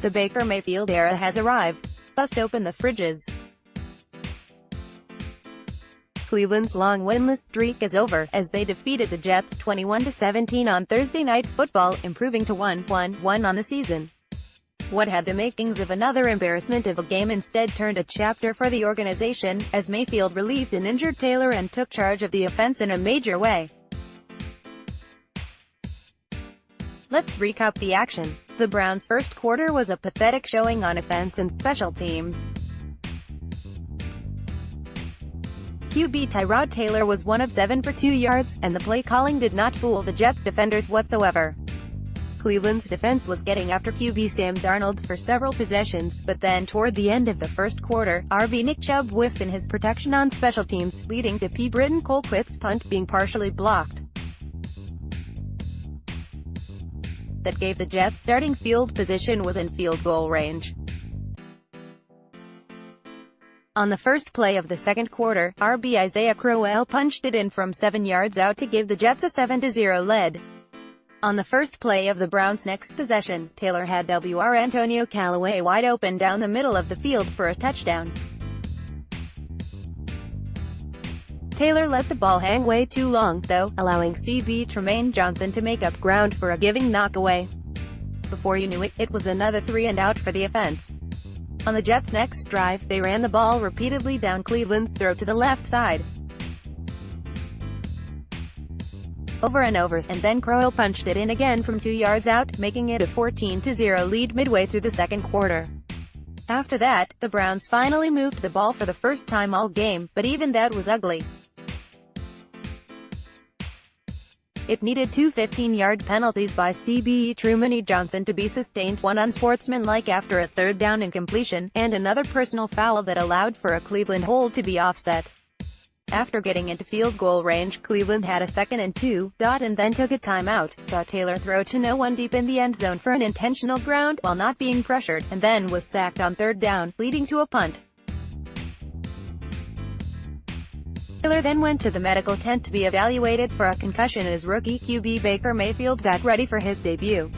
The Baker Mayfield era has arrived. Bust open the fridges. Cleveland's long winless streak is over, as they defeated the Jets 21-17 on Thursday Night Football, improving to 1-1 on the season. What had the makings of another embarrassment of a game instead turned a chapter for the organization, as Mayfield relieved an injured Taylor and took charge of the offense in a major way. Let's recap the action. The Browns' first quarter was a pathetic showing on offense and special teams. QB Tyrod Taylo was 1 of 7 for 2 yards, and the play calling did not fool the Jets defenders whatsoever. Cleveland's defense was getting after QB Sam Darnold for several possessions, but then toward the end of the first quarter, RB Nick Chubb whiffed in his protection on special teams, leading to P. Britton Colquitt's punt being partially blocked. That gave the Jets starting field position within field goal range. On the first play of the second quarter, RB Isaiah Crowell punched it in from 7 yards out to give the Jets a 7-0 lead. On the first play of the Browns' next possession, Taylor had WR Antonio Callaway wide open down the middle of the field for a touchdown. Taylor let the ball hang way too long, though, allowing CB Tremaine Johnson to make up ground for a giving knockaway. Before you knew it, it was another 3-and-out for the offense. On the Jets' next drive, they ran the ball repeatedly down Cleveland's throat to the left side. Over and over, and then Crowell punched it in again from 2 yards out, making it a 14-0 lead midway through the second quarter. After that, the Browns finally moved the ball for the first time all game, but even that was ugly. It needed 2 15-yard penalties by CB Tremaine Johnson to be sustained, one unsportsmanlike after a third down incompletion, and another personal foul that allowed for a Cleveland hold to be offset. After getting into field goal range, Cleveland had a 2nd and 2, and then took a timeout, saw Taylor throw to no one deep in the end zone for an intentional ground, while not being pressured, and then was sacked on third down, leading to a punt. Taylor then went to the medical tent to be evaluated for a concussion as rookie QB Baker Mayfield got ready for his debut.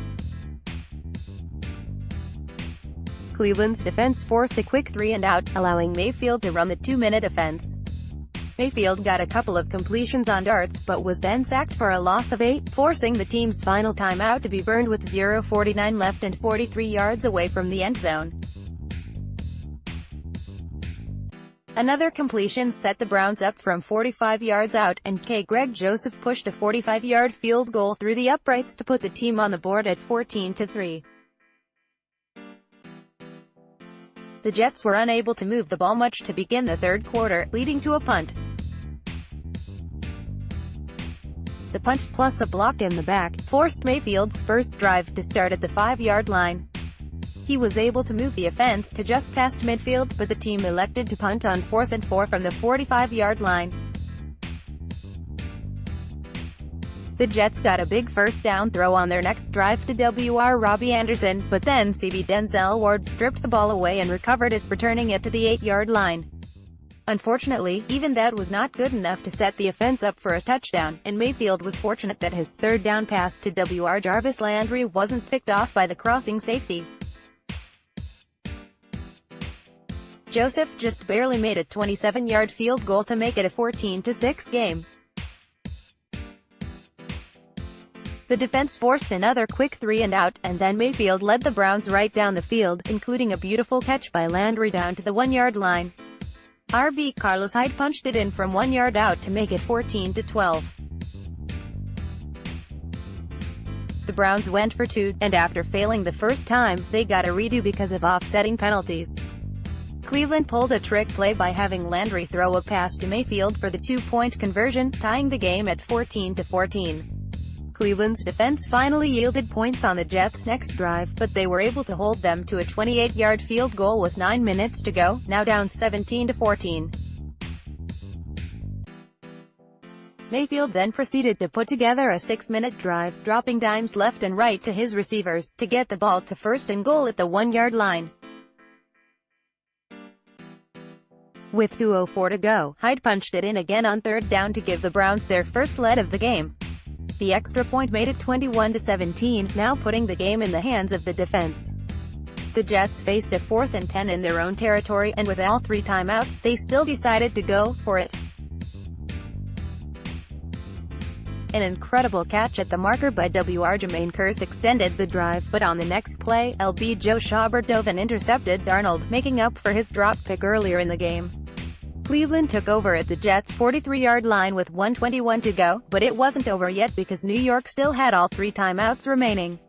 Cleveland's defense forced a quick 3-and-out, allowing Mayfield to run the 2-minute offense. Mayfield got a couple of completions on darts, but was then sacked for a loss of 8, forcing the team's final timeout to be burned with 0:49 left and 43 yards away from the end zone. Another completion set the Browns up from 45 yards out, and Greg Joseph pushed a 45-yard field goal through the uprights to put the team on the board at 14-3. The Jets were unable to move the ball much to begin the third quarter, leading to a punt. The punt, plus a block in the back, forced Mayfield's first drive to start at the 5-yard line. He was able to move the offense to just past midfield, but the team elected to punt on 4th and 4 from the 45-yard line. The Jets got a big first down throw on their next drive to WR Robbie Anderson, but then CB Denzel Ward stripped the ball away and recovered it, returning it to the 8-yard line. Unfortunately, even that was not good enough to set the offense up for a touchdown, and Mayfield was fortunate that his third down pass to WR Jarvis Landry wasn't picked off by the crossing safety. Joseph just barely made a 27-yard field goal to make it a 14-6 game. The defense forced another quick 3-and-out, and then Mayfield led the Browns right down the field, including a beautiful catch by Landry down to the 1-yard line. RB Carlos Hyde punched it in from 1 yard out to make it 14-12. The Browns went for 2, and after failing the first time, they got a redo because of offsetting penalties. Cleveland pulled a trick play by having Landry throw a pass to Mayfield for the 2-point conversion, tying the game at 14-14. Cleveland's defense finally yielded points on the Jets' next drive, but they were able to hold them to a 28-yard field goal with 9 minutes to go, now down 17-14. Mayfield then proceeded to put together a 6-minute drive, dropping dimes left and right to his receivers, to get the ball to 1st and goal at the 1-yard line. With 2:04 to go, Hyde punched it in again on 3rd down to give the Browns their first lead of the game. The extra point made it 21-17, now putting the game in the hands of the defense. The Jets faced a 4th and 10 in their own territory, and with all 3 timeouts, they still decided to go for it. An incredible catch at the marker by WR Jermaine Kearse extended the drive, but on the next play, LB Joe Schobert dove and intercepted Darnold, making up for his drop pick earlier in the game. Cleveland took over at the Jets' 43-yard line with 1:21 to go, but it wasn't over yet because New York still had all 3 timeouts remaining.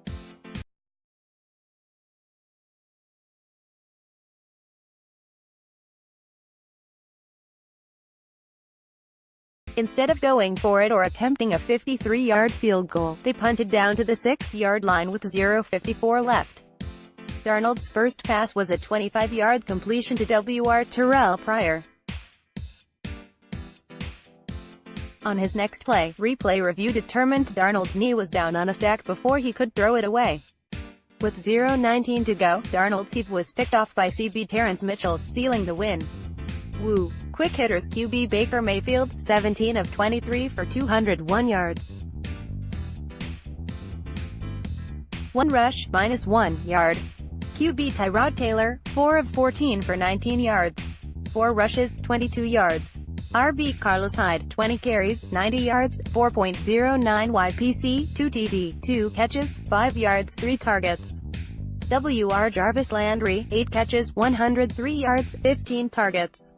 Instead of going for it or attempting a 53-yard field goal, they punted down to the 6-yard line with 0:54 left. Darnold's first pass was a 25-yard completion to WR Terrell Pryor. On his next play, replay review determined Darnold's knee was down on a sack before he could throw it away. With 0:19 to go, Darnold's heave was picked off by CB Terrence Mitchell, sealing the win. Woo! Quick hitters QB Baker Mayfield, 17 of 23 for 201 yards. 1 rush, -1 yard. QB Tyrod Taylo, 4 of 14 for 19 yards. 4 rushes, 22 yards. RB Carlos Hyde, 20 carries, 90 yards, 4.09 YPC, 2 TD, 2 catches, 5 yards, 3 targets. WR Jarvis Landry, 8 catches, 103 yards, 15 targets.